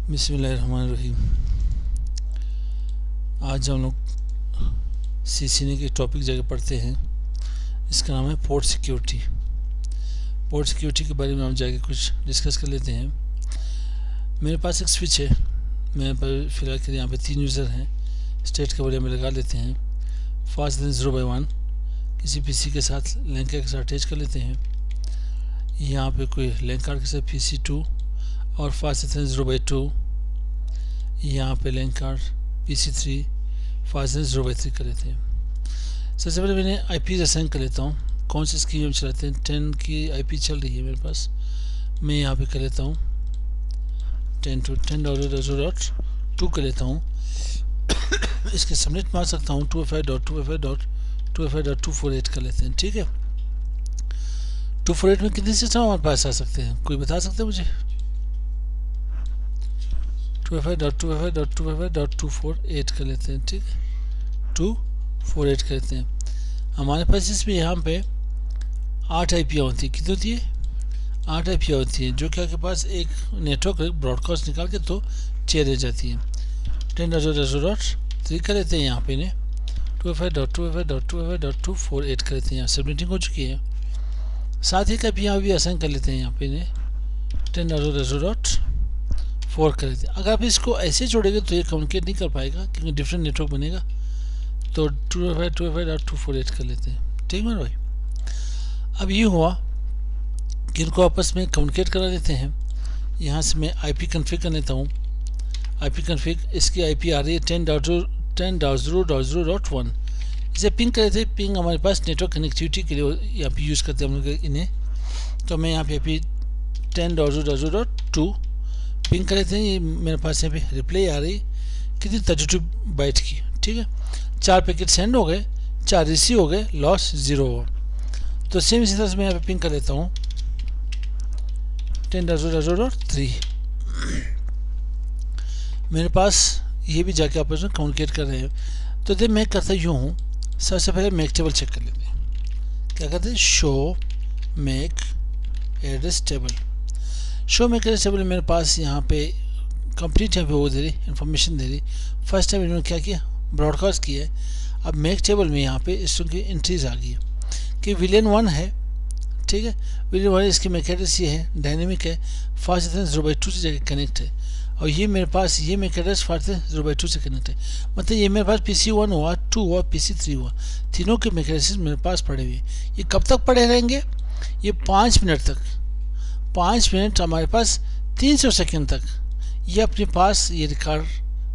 बिस्मिल्लाहिर्रहमानिर्रहीम। आज हम लोग सीसीएनए के टॉपिक जगह पढ़ते हैं। इसका नाम है पोर्ट सिक्योरिटी। पोर्ट सिक्योरिटी के बारे में हम जाके कुछ डिस्कस कर लेते हैं। मेरे पास एक स्विच है। मेरे पर फिलहाल के यहाँ पे 3 यूज़र हैं। स्टेट का बढ़िया में लगा लेते हैं। फास्ट 0/1 किसी पीसी के साथ लैंक के साथ अटैच कर लेते हैं। यहाँ पे कोई लैंक कार्ड के साथ PC2 और फास्ट 0/2 यहाँ पे लैंक कार्ड PC3 फास्ट 0/3 कर लेते हैं। सबसे पहले मैंने IP असाइन कर लेता हूँ। कौन सी स्कीम हम चलाते हैं, 10 की IP चल रही है मेरे पास। मैं यहाँ पे कर लेता हूँ 10.10.0.2 कर लेता हूँ। इसके सबनेट मार सकता हूँ 2FI.2FI.2FI.248 कर लेते हैं। ठीक है, 248 में कितने सिस्टम हमारे पास आ सकते हैं, कोई बता सकते हैं मुझे? 2FI.2FI.2FI.248 कर लेते हैं। ठीक है, 248 कर लेते हैं। हमारे पास इसमें यहाँ पे 8 IP होती है। कितनी होती है? 8 IP होती है, जो कि आपके पास एक नेटवर्क ब्रॉडकास्ट निकाल के तो चेयर रह जाती है। 10.0.3 कर लेते हैं यहाँ पे इन्हें 2FI.2FI.2FI.248 कर लेते हैं। यहाँ सबनेटिंग हो चुकी है। साथ ही कभी यहाँ भी असाइन कर लेते हैं यहाँ पे इन्हें 10.0.4 कर लेते हैं। अगर आप इसको ऐसे जोड़ेंगे तो ये कम्युनिकेट नहीं कर पाएगा, क्योंकि डिफरेंट नेटवर्क बनेगा। तो 2FI.2FI.248 कर लेते हैं। ठीक है भाई। अब ये हुआ कि इनको आपस में कम्युनिकेट करा देते हैं। यहाँ से मैं IP कन्फिग कर लेता हूँ। IP कन्फिग, इसकी IP आ रही है 10.0.0.1। इसे पिंग कर लेते हैं। पिंग हमारे पास नेटवर्क कनेक्टिविटी के लिए यहाँ पे यूज़ करते हैं हम लोग इन्हें। तो मैं यहाँ पे IP 10.0.0.2 पिंग कर लेते हैं। ये मेरे पास यहाँ पे रिप्लाई आ रही कितनी 32 बाइट की। ठीक है, 4 पैकेट सेंड हो गए, 4 रिसीव हो गए, लॉस 0 हुआ। तो सेम इसी तरह से मैं यहाँ पे पिंग कर लेता हूँ 10.0.0.3। मेरे पास ये भी जाके आपस में कम्युनिकेट कर रहे हैं। तो जब मैं करता यूँ हूँ, सबसे पहले मैक टेबल चेक कर लेते हैं। क्या करते हैं? Show MAC address table. Show MAC address table मेरे पास यहाँ पे कंप्लीट यहाँ पे वो दे रही इन्फॉर्मेशन दे रही। फर्स्ट टाइम इन्होंने क्या किया, ब्रॉडकास्ट किया है। अब मैक टेबल में यहाँ पे इस की एंट्रीज आ गई है कि विलियन 1 है। ठीक है, विलियन 1 इसकी मैक एड्रेस ये है, डायनेमिक है, फास्ट 0/2 से जाके कनेक्ट है। और ये मेरे पास ये मैक एड्रेस फास्ट 0/2 से कनेक्ट है। मतलब ये मेरे पास PC1 हुआ, 2 हुआ, PC3 हुआ, तीनों के मैक एड्रेस मेरे पास पड़े हुए हैं। ये कब तक पड़े रहेंगे? ये 5 मिनट तक। 5 मिनट हमारे पास 300 सेकेंड तक ये अपने पास ये रिकॉर्ड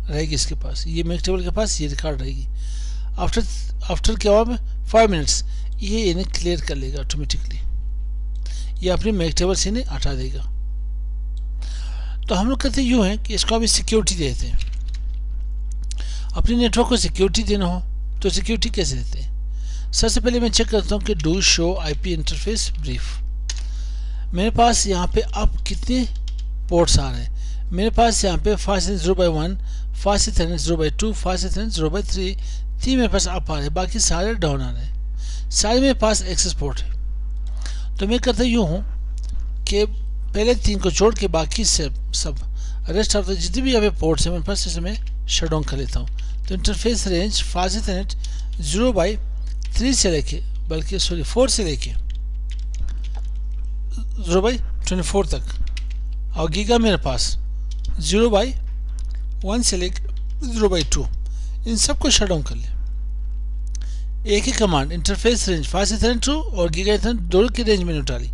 रहेगी। इसके पास ये मैक टेबल के पास ये रिकॉर्ड रहेगी। आफ्टर क्या हुआ, 5 मिनट्स ये इन्हें क्लियर कर लेगा ऑटोमेटिकली। ये अपने मैक टेबल से इन्हें हटा देगा। तो हम लोग कहते यूँ हैं कि इसको अभी सिक्योरिटी देते हैं। अपने नेटवर्क को सिक्योरिटी देना हो तो सिक्योरिटी कैसे देते हैं? सबसे पहले मैं चेक करता हूँ कि do show IP interface brief. मेरे पास यहाँ पे अब कितने पोर्ट्स आ रहे हैं? मेरे पास यहाँ पे फास्ट 0/1, फास्ट 0/2, फास्ट 0/3 तीन मेरे पास अप आ रहे हैं, बाकी सारे डाउन आ रहे हैं। सारे मेरे पास एक्सेस पोर्ट है। तो मैं करता यूँ हूँ कि पहले 3 को छोड़ के बाकी सब रेस्ट ऑफ जितने भी यहाँ पे पोर्ट्स हैं मेरे पास, इसे मैं शट डाउन कर लेता हूँ। तो इंटरफेस रेंज फास्ट 0/3 से लेके, बल्कि 4 से लेके 0/24 तक, और गीगा मेरे पास 0/1 से लेके 0/2, इन सबको शट डाउन कर ले। एक ही command interface range fast Ethernet और गीगा इथरनेट दोनों की रेंज मैंने उठा ली,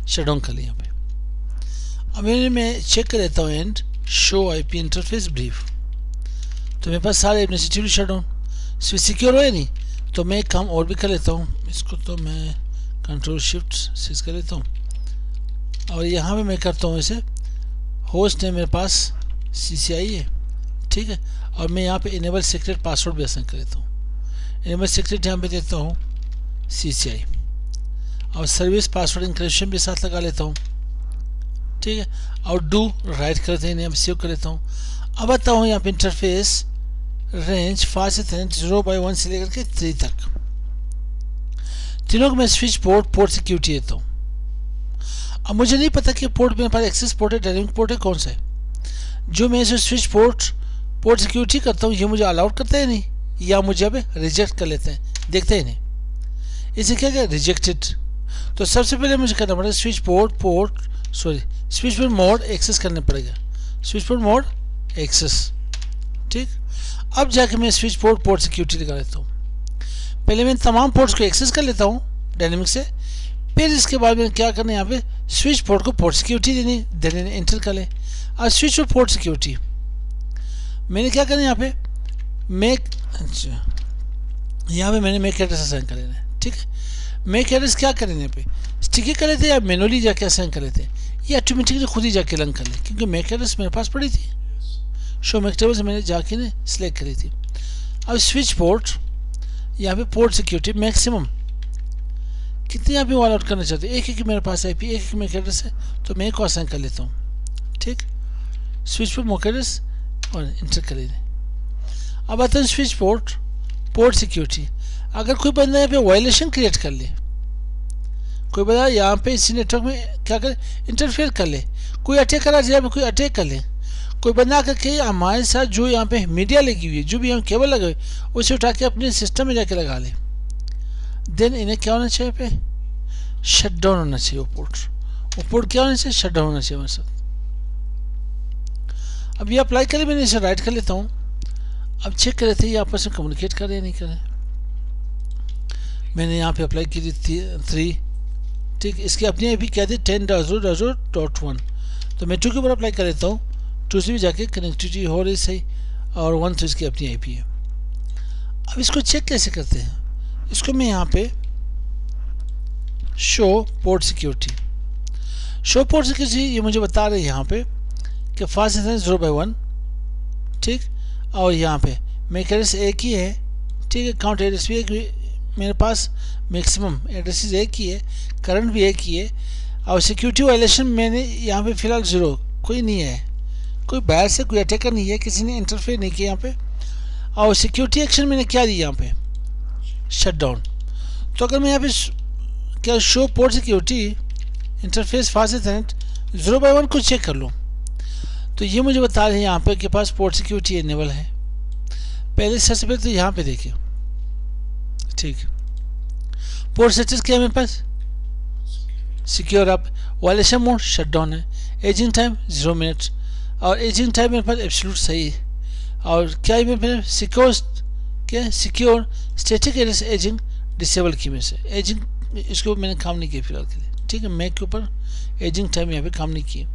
शट डाउन कर ली यहाँ पे। अब मैं चेक कर लेता हूँ and show IP interface brief. तो मेरे पास सारे एडमिनिस्ट्रेटिव शट डाउन, सिक्योर हो या नहीं? तो मैं एक काम और भी कर लेता हूँ। इसको तो मैं Ctrl+Shift+6 कर लेता हूँ। और यहाँ पे मैं करता हूँ इसे, होस्ट है मेरे पास CCI है। ठीक है, और मैं यहाँ पे इनेबल सीक्रेट पासवर्ड भी असाइन कर लेता हूँ। इनेबल सीक्रेट यहाँ पे देता हूँ CCI, और सर्विस पासवर्ड इंक्रिप्शन भी साथ लगा लेता हूँ। ठीक है, और डू राइट करते हैं, इन्हें सेव कर लेता हूँ। अब आता हूँ यहाँ पे इंटरफेस रेंज फास्ट 0/1 से लेकर के 3 तक, तीनों को मैं स्विच पोर्ट सिक्योरिटी देता हूँ। अब मुझे नहीं पता कि पोर्ट मेरे पास एक्सेस पोर्ट है, डायनेमिक पोर्ट है, कौन सा है। जो मैं इसे स्विच पोर्ट सिक्योरिटी करता हूँ ये मुझे अलाउड करता है नहीं, या मुझे अब रिजेक्ट कर लेते हैं, देखते ही नहीं, इसे क्या क्या रिजेक्टेड। तो सबसे पहले मुझे करना पड़ेगा स्विच पोर्ट मोड एक्सेस करना पड़ेगा, स्विच पोर्ट मोड एक्सेस। ठीक, अब जाके मैं स्विच पोर्ट सिक्योरिटी लगा लेता हूँ। पहले मैं तमाम पोर्ट्स को एक्सेस कर लेता हूँ डायनेमिक से, फिर इसके बाद में क्या करना है, यहाँ पे स्विच पोर्ट को पोर्ट सिक्योरिटी देनी एंटर कर लें। और स्विच पोर्ट सिक्योरिटी मैंने क्या करना है, यहाँ पे यहाँ पे मैंने मेक एड्रेस असाइन कर लेना है। ठीक है, मेक एड्रेस क्या करें, यहाँ पे स्टिकी कर लेते हैं या मैनुअली जाके असाइन कर लेते हैं, या ऑटोमेटिकली खुद ही जाके रन कर लें, क्योंकि मेक एड्रेस मेरे पास पड़ी थी, शो मेक टेबल से मैंने जाके ने सिलेक्ट करी थी। अब स्विच पोर्ट, यहाँ पे पोर्ट सिक्योरिटी मैक्सिमम कितने यहाँ पे ऑल आउट करना चाहते हैं, एक मेरे पास आईपी, एक मेक एड्रेस है, तो मैं एक को असाइन कर लेता हूँ। ठीक, स्विच पोर्ट मेक एड्रेस और इंटर कर लेते। अब आता है स्विच पोर्ट सिक्योरिटी। अगर कोई बंदा यहाँ पे वायलेशन क्रिएट कर ले, कोई बंदा यहाँ पे इसी नेटवर्क में क्या करे, इंटरफेयर कर ले, कोई अटैक करा जाए, कोई अटैक कर ले, कोई बंदा आकर के हमारे साथ जो यहाँ पे मीडिया लगी हुई है, जो भी यहाँ केबल लगे हुए, उसे उठा के अपने सिस्टम में जाके लगा ले, देन इन्हें क्या होना चाहिए, पे शट डाउन होना चाहिए। वो पोर्ट क्या होना चाहिए, शट डाउन होना चाहिए हमारे साथ। अब ये अप्लाई कर ले, मैंने इसे राइट कर लेता हूँ। अब चेक कर लेते हैं ये आपस में कम्युनिकेट कर रहे हैं नहीं कर रहे। मैंने यहाँ पे अप्लाई की थी 3। ठीक, इसकी अपनी आई पी क्या थी 10.0.1, तो मैं 2 के ऊपर अप्लाई कर लेता हूँ। 2 से भी जाके कनेक्टिविटी हो रही सही, और 1 तो इसकी अपनी आई पी है। अब इसको चेक कैसे करते हैं, इसको मैं यहाँ पे शो पोर्ट सिक्योरिटी ये मुझे बता रहे हैं यहाँ पे कि फास्ट है 0/1। ठीक, और यहाँ पे मेक एड्रेस एक ही है। ठीक है, काउंट एड्रेस भी एक, मेरे पास मैक्सिमम एड्रेसेस एक ही है, करंट भी एक ही है, और सिक्योरिटी वायलेशन मैंने यहाँ पे फिलहाल 0, कोई नहीं है, कोई बाहर से कोई अटैकर नहीं है, किसी ने इंटरफेयर नहीं किया यहाँ पे। और सिक्योरिटी एक्शन मैंने क्या दी यहाँ पे, शट डाउन। तो अगर मैं यहाँ पे क्या show port security interface fast Ethernet 0/1 को चेक कर लूँ, तो ये मुझे बता रहे हैं यहाँ पे के पास पोर्ट सिक्योरिटी इनेबल है। पहले सबसे पहले तो यहाँ पे देखिए, ठीक, पोर्ट स्टेटस क्या है मेरे पास, secure up, violation mode shut down है, एजिंग टाइम 0 मिनट, और एजिंग टाइम मेरे पास एब्सोल्यूट सही है। और क्या है मेरे पास secure static address ageing disable की में से एजिंग, इसको मैंने काम नहीं किया फिलहाल के लिए। ठीक है, मैक के ऊपर एजिंग टाइम यहाँ पे काम नहीं किया।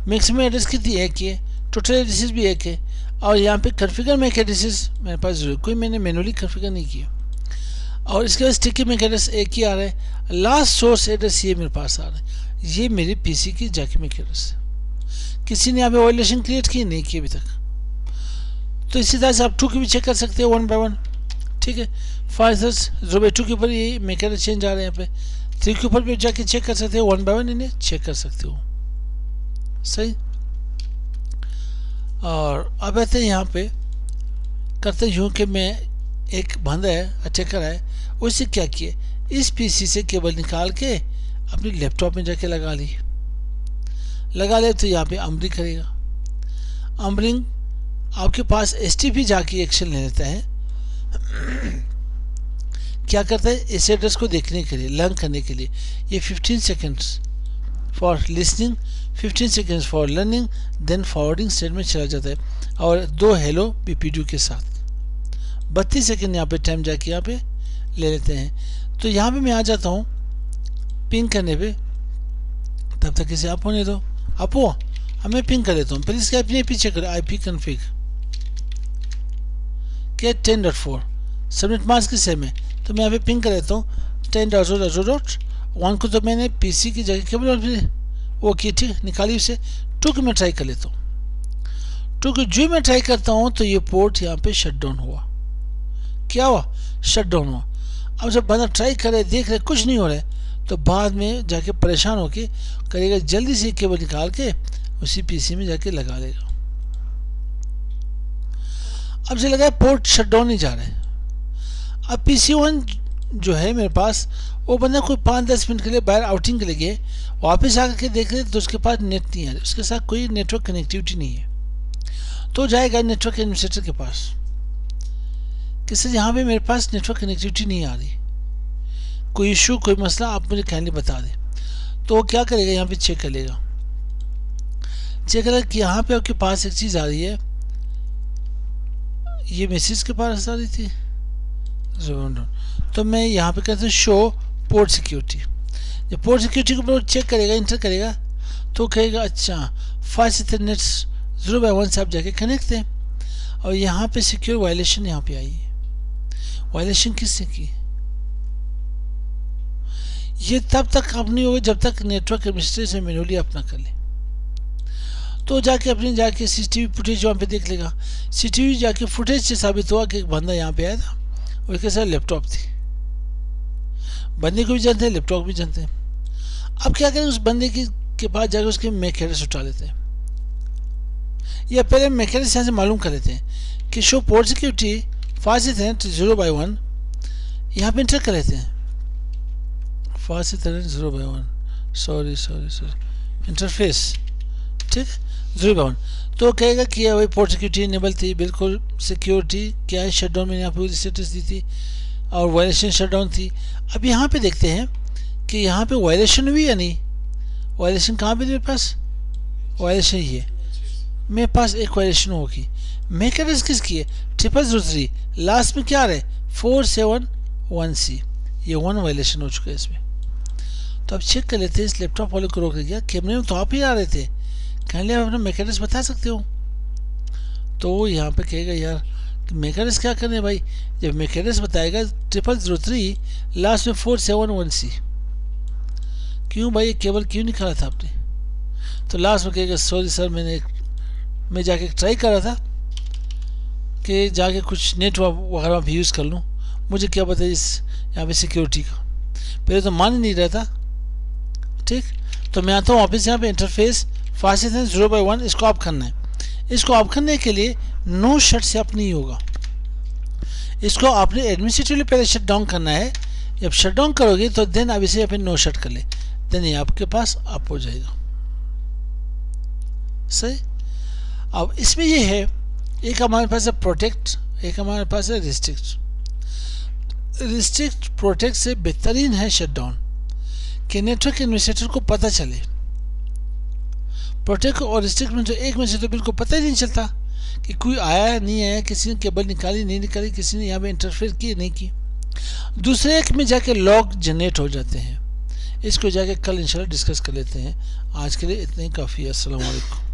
मैक्सिमम एड्रेस कितनी एक ही है, टोटल एड्रेसेस भी एक है, और यहाँ पे कन्फिगर मैक एड्रेसेस मेरे पास 0, कोई मैंने मैनुअली कन्फिगर नहीं किया। और इसके बाद स्टिकी मैक एड्रेस एक ही आ रहा है, लास्ट सोर्स एड्रेस ये मेरे पास आ रहा है, ये मेरी पीसी की जाके मैक एड्रेस है। किसी ने यहाँ पे वायलेशन क्रिएट की नहीं की अभी तक। तो इसी तरह से आप 2 की भी चेक कर सकते हो 1/1। ठीक है, 5.0/2 के ऊपर ये मैक एड्रेस चेंज आ रहे हैं यहाँ पे, 3 के ऊपर भी जाके चेक कर सकते हो 1/1, इन्हें चेक कर सकते हो सही। और अब आते हैं यहाँ पे करते यूँ कि मैं एक बंदा है अटैकर है, उससे क्या किए, इस पीसी से केबल निकाल के अपनी लैपटॉप में जाके लगा ले, तो यहाँ पे अमरिंग करेगा। अमरिंग आपके पास एसटीपी जाके एक्शन ले लेता है, क्या करता है, इस एड्रेस को देखने के लिए, लर्न करने के लिए ये 15 seconds for listening, 15 seconds for learning, then forwarding state में चला जाता है, और 2 हेलो बीपीडू के साथ 32 सेकेंड यहाँ पे टाइम जाके यहाँ पे ले लेते हैं। तो यहाँ पे मैं आ जाता हूँ पिंग करने पे, तब तक इसे आप होने दो, आप हो, अब मैं पिंग कर लेता हूँ। पहले इसके अपने पीछे करें IP कन्फिग के 10.4 सबनेट मास्क की सेम है, तो मैं यहाँ पे पिंग कर लेता हूँ 10.0.1 को, तो मैंने पीसी की जगह केवल वो की, ठीक, निकाली उसे। 2 की मैं ट्राई कर लेता हूँ, 2 की जो मैं ट्राई करता हूँ तो ये पोर्ट यहाँ पे शट डाउन हुआ, क्या हुआ, शट डाउन हुआ। अब जब बंदा ट्राई करे देख रहे कुछ नहीं हो रहा है, तो बाद में जाके परेशान होके करेगा, जल्दी से केबल निकाल के उसी पीसी में जाके लगा लेगा। अब से लगा पोर्ट शट डाउन नहीं जा रहा है। अब PC1 जो है मेरे पास, वो बंदा कोई 5-10 मिनट के लिए बाहर आउटिंग के लिए गए, वापस आकर के देख रहे तो उसके पास नेट नहीं आ रहा, उसके साथ कोई नेटवर्क कनेक्टिविटी नहीं है। तो जाएगा नेटवर्क एडमिनिस्ट्रेटर के पास कि सर यहाँ पे मेरे पास नेटवर्क कनेक्टिविटी नहीं आ रही, कोई इशू कोई मसला आप मुझे काइंडली बता दें। तो वो क्या करेगा, यहाँ पे चेक करेगा कि यहाँ पे आपके पास एक चीज़ आ रही है, ये मैसेज के पास आ रही थी, तो मैं यहाँ पे कहता हूँ शो पोर्ट सिक्योरिटी। जब पोर्ट सिक्योरिटी को चेक करेगा, इंटर करेगा, तो कहेगा अच्छा फास्ट इथरनेट 0x1 से आप जाके कनेक्ट हैं, और यहाँ पे सिक्योर वायलेशन यहाँ पे आई है। वायलेशन किसने की? ये तब तक अपनी होगी जब तक नेटवर्क एडमिनिस्ट्रेटर मैन्युअली अपना कर ले। तो जाके अपनी जाके सीसीटीवी फुटेज वहाँ पे देख लेगा। सीसीटीवी जाके फुटेज से साबित हुआ कि एक बंदा यहाँ पे आया था और उसके साथ लैपटॉप थी। बंदे को भी जानते हैं, लैपटॉप भी जानते हैं। अब क्या करें, उस बंदे के पास जाकर उसके मैक एड्रेस उठा लेते हैं, या पहले मैक एड्रेस यहाँ से मालूम कर लेते हैं कि show port security fast Ethernet 0x1 यहाँ पे इंटर कर लेते हैं। Fast Ethernet 0x1 sorry interface, ठीक, 0x1। तो कहेगा कि भाई पोर्ट सिक्योरिटी इनेबल थी, बिल्कुल सिक्योरिटी क्या है, शटडाउन मैंने यहाँ पे स्टेटस दी थी और वायलेशन शटडाउन थी। अब यहाँ पे देखते हैं कि यहाँ पे वायलेशन हुई या नहीं। वायलेशन कहाँ पे मेरे पास, वायलेशन ही है मेरे पास, एक वायलेशन होगी। मैक एड्रेस किसकी है, 0003, लास्ट में क्या आ रहा है 471C, ये 1 वायलेशन हो चुका है इसमें। तो अब चेक कर लेते हैं, इस लैपटॉप वाले को रोक दिया, कैमरे में तो आप ही आ रहे थे, कहने आप अपना मैक एड्रेस बता सकते हो। तो वो यहाँ पे कहेगा यार मैक एड्रेस क्या करने भाई, जब मैक एड्रेस बताएगा 0003 लास्ट में 471C, क्यों भाई केबल क्यों निकाला था आपने। तो लास्ट में कहेगा सॉरी सर मैं जाके ट्राई कर रहा था कि जाके कुछ नेट वगैरह भी यूज़ कर लूँ, मुझे क्या पता इस यहाँ पे सिक्योरिटी का, पहले तो मान ही नहीं रहा था। ठीक, तो मैं आता हूँ वापस यहाँ पे इंटरफेस फास्ट इथरनेट 0x1, इसको ऑफ करना है। इसको ऑफ करने के लिए नो शट से ऑफ नहीं होगा, इसको आपने एडमिनिस्ट्रेटिवली पहले शट डाउन करना है। जब शट डाउन करोगे तो देन अब इसे यहाँ पे नो शट कर ले, देन ये आपके पास अप हो जाएगा। सही। अब इसमें ये है, एक हमारे पास है प्रोटेक्ट, एक हमारे पास है रिस्ट्रिक्ट। रिस्ट्रिक्ट प्रोटेक्ट से बेहतरीन है शटडाउन, कि नेटवर्क एडमिनिस्ट्रेटर को पता चले। प्रोटेक्ट और रिस्ट्रिक्ट में जो एक में से तो बिल्कुल पता ही नहीं चलता कि कोई आया नहीं आया, किसी ने केबल निकाली नहीं निकाली, किसी ने यहाँ पे इंटरफेयर की नहीं की। दूसरे एक में जाके लॉग जनरेट हो जाते हैं। इसको जाके कल इंशाल्लाह डिस्कस कर लेते हैं। आज के लिए इतना ही काफ़ी है। अस्सलाम वालेकुम।